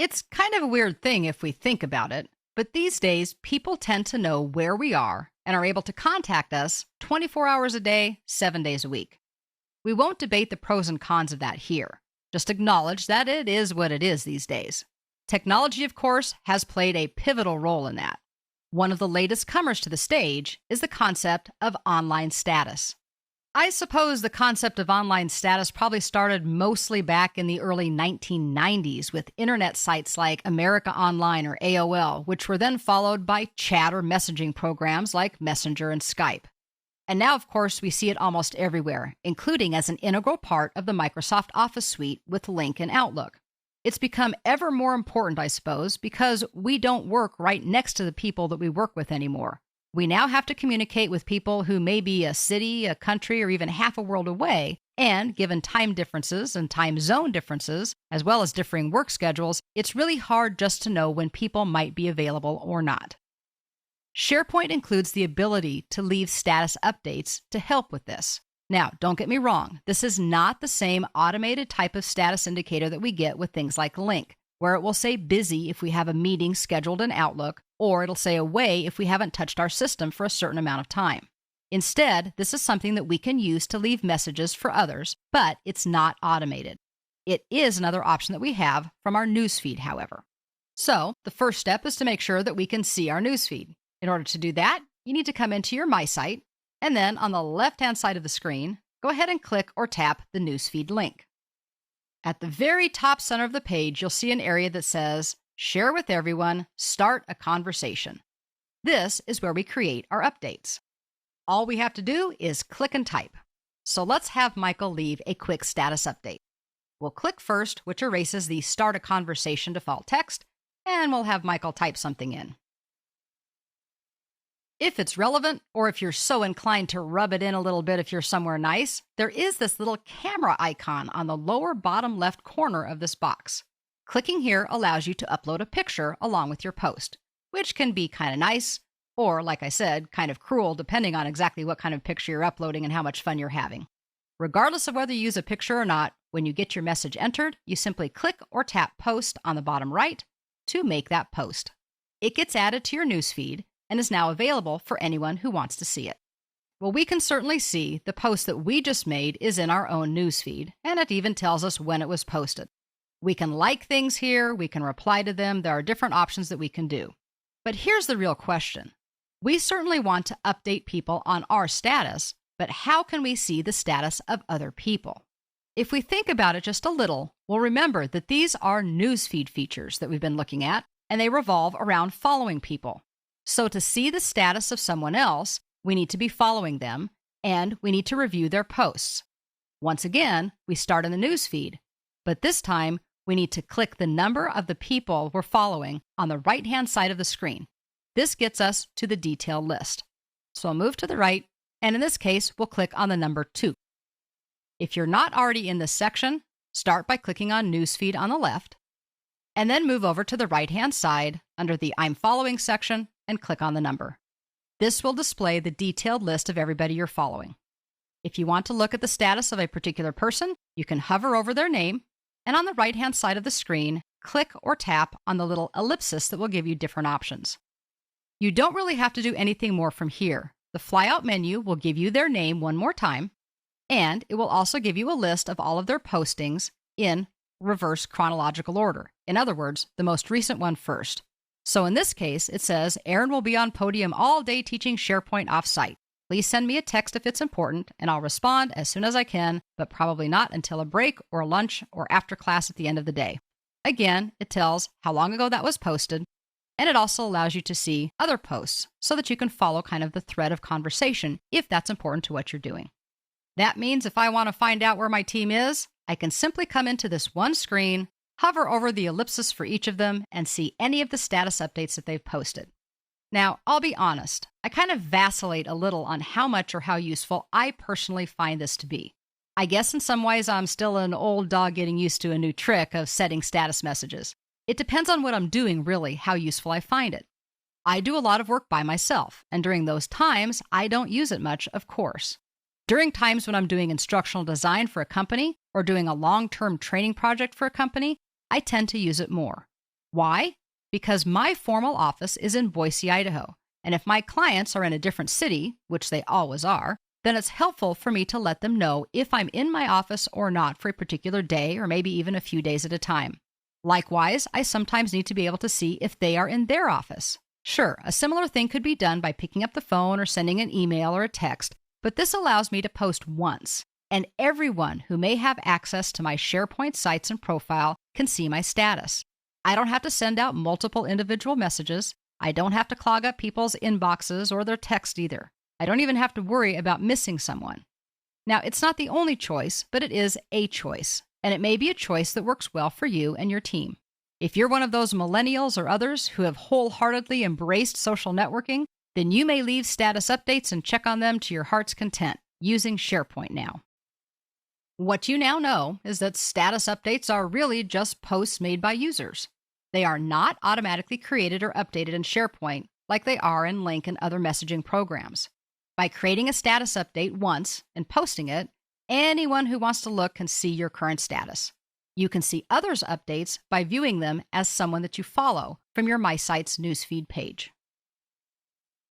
It's kind of a weird thing if we think about it, but these days people tend to know where we are and are able to contact us 24 hours a day, 7 days a week. We won't debate the pros and cons of that here. Just acknowledge that it is what it is these days. Technology, of course, has played a pivotal role in that. One of the latest comers to the stage is the concept of online status. I suppose the concept of online status probably started mostly back in the early 1990s with internet sites like America Online or AOL, which were then followed by chat or messaging programs like Messenger and Skype. And now, of course, we see it almost everywhere, including as an integral part of the Microsoft Office suite with Lync and Outlook. It's become ever more important, I suppose, because we don't work right next to the people that we work with anymore. We now have to communicate with people who may be a city, a country, or even half a world away, and given time differences and time zone differences, as well as differing work schedules, it's really hard just to know when people might be available or not. SharePoint includes the ability to leave status updates to help with this. Now, don't get me wrong, this is not the same automated type of status indicator that we get with things like Lync, where it will say busy if we have a meeting scheduled in Outlook, or it'll say away if we haven't touched our system for a certain amount of time. Instead, this is something that we can use to leave messages for others, but it's not automated. It is another option that we have from our newsfeed, however. So, the first step is to make sure that we can see our newsfeed. In order to do that, you need to come into your My Site, and then on the left-hand side of the screen, go ahead and click or tap the newsfeed link. At the very top center of the page, you'll see an area that says, Share with everyone, start a conversation. This is where we create our updates. All we have to do is click and type. So let's have Michael leave a quick status update. We'll click first, which erases the Start a Conversation default text, and we'll have Michael type something in. If it's relevant, or if you're so inclined to rub it in a little bit if you're somewhere nice, there is this little camera icon on the lower bottom left corner of this box. Clicking here allows you to upload a picture along with your post, which can be kind of nice, or like I said, kind of cruel depending on exactly what kind of picture you're uploading and how much fun you're having. Regardless of whether you use a picture or not, when you get your message entered, you simply click or tap Post on the bottom right to make that post. It gets added to your newsfeed and is now available for anyone who wants to see it. Well, we can certainly see the post that we just made is in our own newsfeed, and it even tells us when it was posted. We can like things here, we can reply to them, there are different options that we can do. But here's the real question. We certainly want to update people on our status, but how can we see the status of other people? If we think about it just a little, we'll remember that these are newsfeed features that we've been looking at, and they revolve around following people. So to see the status of someone else, we need to be following them, and we need to review their posts. Once again, we start in the newsfeed, but this time we need to click the number of the people we're following on the right-hand side of the screen. This gets us to the detailed list. So I'll move to the right, and in this case, we'll click on the number 2. If you're not already in this section, start by clicking on Newsfeed on the left, and then move over to the right-hand side under the I'm Following section and click on the number. This will display the detailed list of everybody you're following. If you want to look at the status of a particular person, you can hover over their name, and on the right-hand side of the screen, click or tap on the little ellipsis that will give you different options. You don't really have to do anything more from here. The flyout menu will give you their name one more time, and it will also give you a list of all of their postings in reverse chronological order. In other words, the most recent one first. So in this case, it says, Aaron will be on podium all day teaching SharePoint off-site. Please send me a text if it's important, and I'll respond as soon as I can, but probably not until a break or lunch or after class at the end of the day. Again, it tells how long ago that was posted, and it also allows you to see other posts so that you can follow kind of the thread of conversation if that's important to what you're doing. That means if I want to find out where my team is, I can simply come into this one screen, hover over the ellipsis for each of them, and see any of the status updates that they've posted. Now, I'll be honest, I kind of vacillate a little on how much or how useful I personally find this to be. I guess in some ways I'm still an old dog getting used to a new trick of setting status messages. It depends on what I'm doing, really, how useful I find it. I do a lot of work by myself, and during those times, I don't use it much, of course. During times when I'm doing instructional design for a company or doing a long-term training project for a company, I tend to use it more. Why? Because my formal office is in Boise, Idaho, and if my clients are in a different city, which they always are, then it's helpful for me to let them know if I'm in my office or not for a particular day or maybe even a few days at a time. Likewise, I sometimes need to be able to see if they are in their office. Sure, a similar thing could be done by picking up the phone or sending an email or a text, but this allows me to post once, and everyone who may have access to my SharePoint sites and profile can see my status. I don't have to send out multiple individual messages. I don't have to clog up people's inboxes or their text either. I don't even have to worry about missing someone. Now, it's not the only choice, but it is a choice, and it may be a choice that works well for you and your team. If you're one of those millennials or others who have wholeheartedly embraced social networking, then you may leave status updates and check on them to your heart's content using SharePoint now. What you now know is that status updates are really just posts made by users. They are not automatically created or updated in SharePoint like they are in Lync and other messaging programs. By creating a status update once and posting it, anyone who wants to look can see your current status. You can see others' updates by viewing them as someone that you follow from your My Sites newsfeed page.